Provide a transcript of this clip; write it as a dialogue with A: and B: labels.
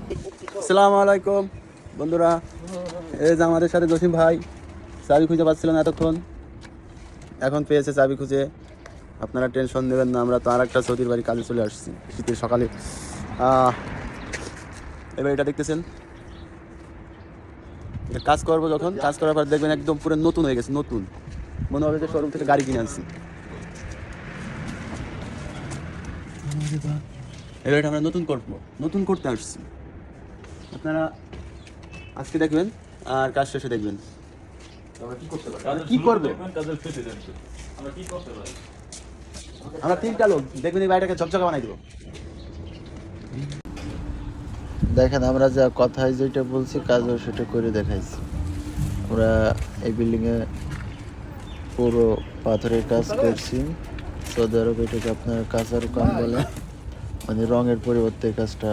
A: আসসালামু আলাইকুম বন্ধুরা, এই যে আমাদের সাথে জসিম ভাই চাবি খুঁজে পাচ্ছিল না এতক্ষণ, এখন পেয়েছে চাবি খুঁজে। আপনারা টেনশন নেবেন না, আমরা তো আর একটা সৌদির বাড়ি কাজে চলে আসছি শীতের সকালে। এবার এটা দেখতেছেন, এটা কাজ করবো, যখন কাজ করার পর দেখবেন একদম পুরো নতুন হয়ে গেছে, নতুন মনে হবে যে শোরুম থেকে গাড়ি কিনে আনছি। এবার এটা আমরা নতুন করবো, নতুন করতে আসছি। আপনারা আজকে দেখবেন আর কাজ শেষে দেখবেন কি করবো। আমরা 3টা লোক দেখবেন এই বাড়িটাকে ঝকঝকা বানাই দেবো।
B: দেখেন আমরা যা কথায় যেটা বলছি কাজও সেটা করে দেখাইছি। আমরা এই বিল্ডিংয়ে পুরো পাথরের কাজ করছি। সৌদি আরব এটাকে আপনার কাঁচার কাম বলে, মানে রঙের পরিবর্তে কাজটা